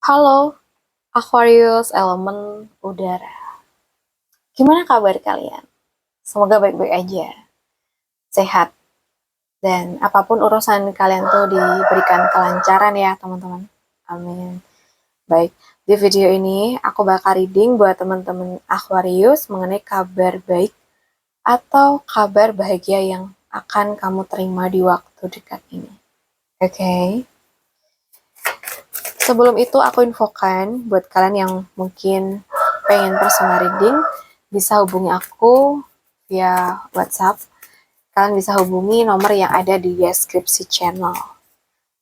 Halo, Aquarius elemen udara. Gimana kabar kalian? Semoga baik-baik aja, sehat, dan apapun urusan kalian tuh diberikan kelancaran ya teman-teman. Amin. Baik, di video ini aku bakal reading buat teman-teman Aquarius mengenai kabar baik atau kabar bahagia yang akan kamu terima di waktu dekat ini. Oke. Sebelum itu aku infokan buat kalian yang mungkin pengen personal reading, bisa hubungi aku via WhatsApp. Kalian bisa hubungi nomor yang ada di deskripsi channel.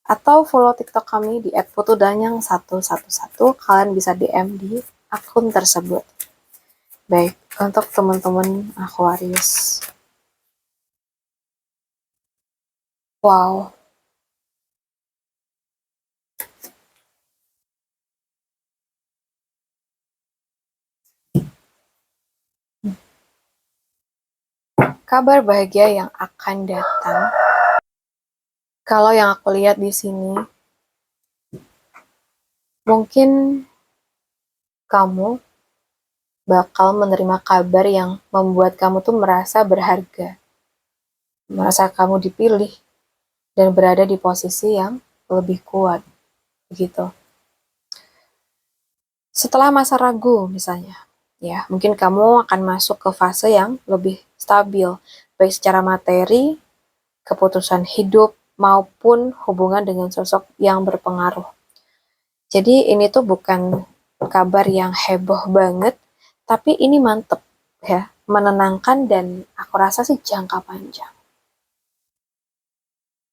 Atau follow TikTok kami di @putudanyang111. Kalian bisa DM di akun tersebut. Baik, untuk teman-teman Aquarius. Wow, kabar bahagia yang akan datang. Kalau yang aku lihat di sini, mungkin kamu bakal menerima kabar yang membuat kamu tuh merasa berharga, merasa kamu dipilih, dan berada di posisi yang lebih kuat, begitu. Setelah masa ragu misalnya, ya mungkin kamu akan masuk ke fase yang lebih stabil, baik secara materi, keputusan hidup, maupun hubungan dengan sosok yang berpengaruh. Jadi ini tuh bukan kabar yang heboh banget, tapi ini mantep ya, menenangkan dan aku rasa sih jangka panjang.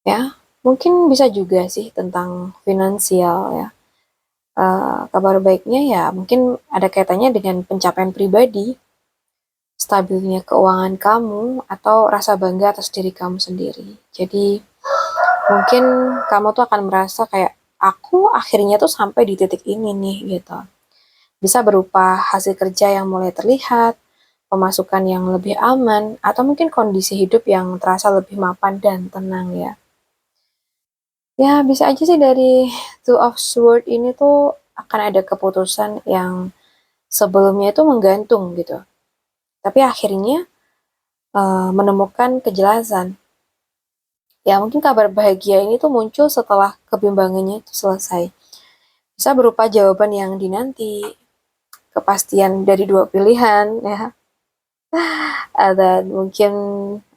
Ya, mungkin bisa juga sih tentang finansial ya. Kabar baiknya ya mungkin ada kaitannya dengan pencapaian pribadi, stabilnya keuangan kamu, atau rasa bangga atas diri kamu sendiri. Jadi mungkin kamu tuh akan merasa kayak aku akhirnya tuh sampai di titik ini nih gitu. Bisa berupa hasil kerja yang mulai terlihat, pemasukan yang lebih aman, atau mungkin kondisi hidup yang terasa lebih mapan dan tenang ya. Ya, bisa aja sih dari Two of Swords ini tuh akan ada keputusan yang sebelumnya itu menggantung gitu. Tapi akhirnya menemukan kejelasan. Ya, mungkin kabar bahagia ini tuh muncul setelah kebimbangannya itu selesai. Bisa berupa jawaban yang dinanti, kepastian dari dua pilihan, ya. Ada mungkin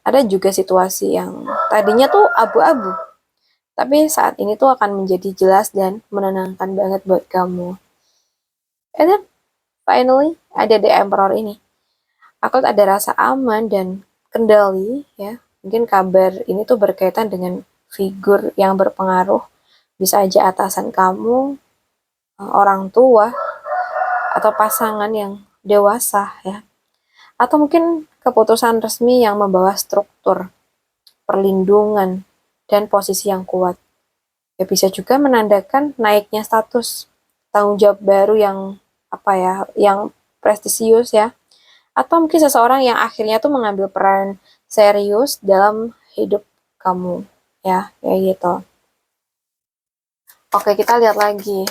ada juga situasi yang tadinya tuh abu-abu, tapi saat ini tuh akan menjadi jelas dan menenangkan banget buat kamu. And then finally ada The Emperor ini. Aku ada rasa aman dan kendali ya. Mungkin kabar ini tuh berkaitan dengan figur yang berpengaruh. Bisa aja atasan kamu, orang tua, atau pasangan yang dewasa ya. Atau mungkin keputusan resmi yang membawa struktur, perlindungan, dan posisi yang kuat. Ya bisa juga menandakan naiknya status, tanggung jawab baru yang apa ya, yang prestisius ya. Atau mungkin seseorang yang akhirnya tuh mengambil peran serius dalam hidup kamu ya, kayak gitu. Oke, kita lihat lagi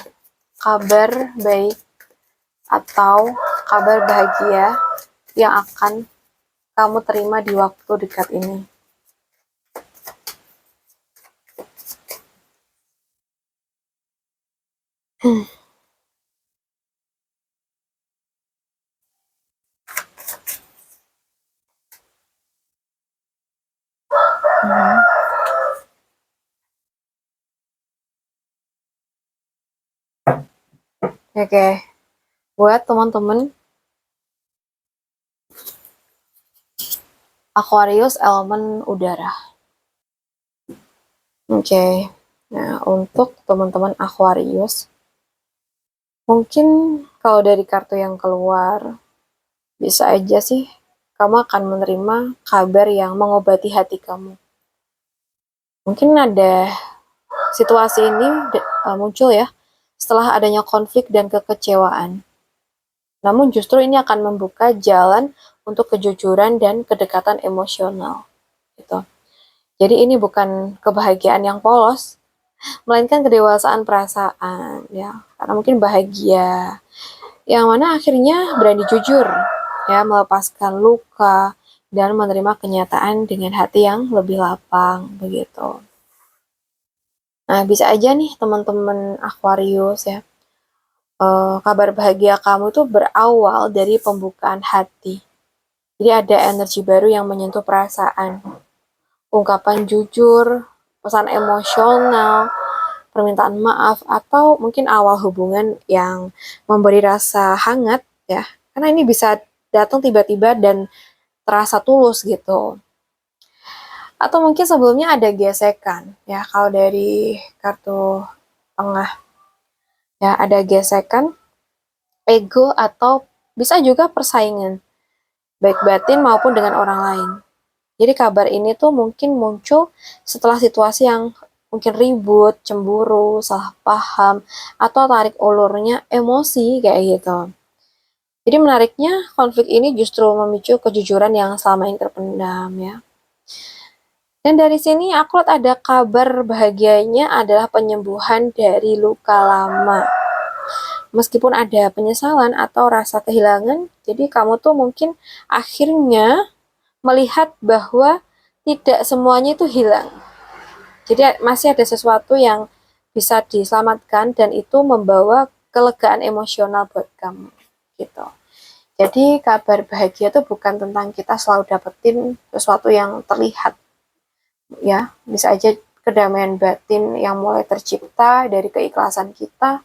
kabar baik atau kabar bahagia yang akan kamu terima di waktu dekat ini. Oke, buat teman-teman Aquarius elemen udara. Oke, nah untuk teman-teman Aquarius, mungkin kalau dari kartu yang keluar, bisa aja sih kamu akan menerima kabar yang mengobati hati kamu. Mungkin ada situasi ini muncul ya setelah adanya konflik dan kekecewaan. Namun justru ini akan membuka jalan untuk kejujuran dan kedekatan emosional. Gitu. Jadi ini bukan kebahagiaan yang polos, melainkan kedewasaan perasaan ya, karena mungkin bahagia yang mana akhirnya berani jujur ya, melepaskan luka dan menerima kenyataan dengan hati yang lebih lapang begitu. Nah, bisa aja nih teman-teman Aquarius ya, kabar bahagia kamu tuh berawal dari pembukaan hati. Jadi ada energi baru yang menyentuh perasaan, ungkapan jujur, pesan emosional, permintaan maaf, atau mungkin awal hubungan yang memberi rasa hangat ya. Karena ini bisa datang tiba-tiba dan terasa tulus gitu. Atau mungkin sebelumnya ada gesekan ya, kalau dari kartu tengah ya, ada gesekan, ego, atau bisa juga persaingan, baik batin maupun dengan orang lain. Jadi kabar ini tuh mungkin muncul setelah situasi yang mungkin ribut, cemburu, salah paham, atau tarik ulurnya emosi kayak gitu. Jadi menariknya konflik ini justru memicu kejujuran yang selama ini terpendam ya. Dan dari sini aku lihat ada kabar bahagianya adalah penyembuhan dari luka lama. Meskipun ada penyesalan atau rasa kehilangan, jadi kamu tuh mungkin akhirnya melihat bahwa tidak semuanya itu hilang. Jadi masih ada sesuatu yang bisa diselamatkan dan itu membawa kelegaan emosional buat kamu gitu. Jadi kabar bahagia itu bukan tentang kita selalu dapetin sesuatu yang terlihat ya, bisa aja kedamaian batin yang mulai tercipta dari keikhlasan kita.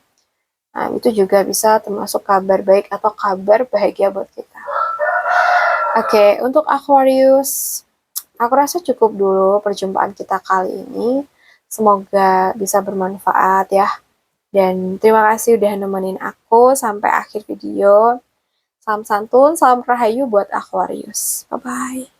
Nah, itu juga bisa termasuk kabar baik atau kabar bahagia buat kita. Oke, untuk Aquarius, aku rasa cukup dulu perjumpaan kita kali ini. Semoga bisa bermanfaat ya. Dan terima kasih udah nemenin aku sampai akhir video. Salam santun, salam rahayu buat Aquarius. Bye-bye.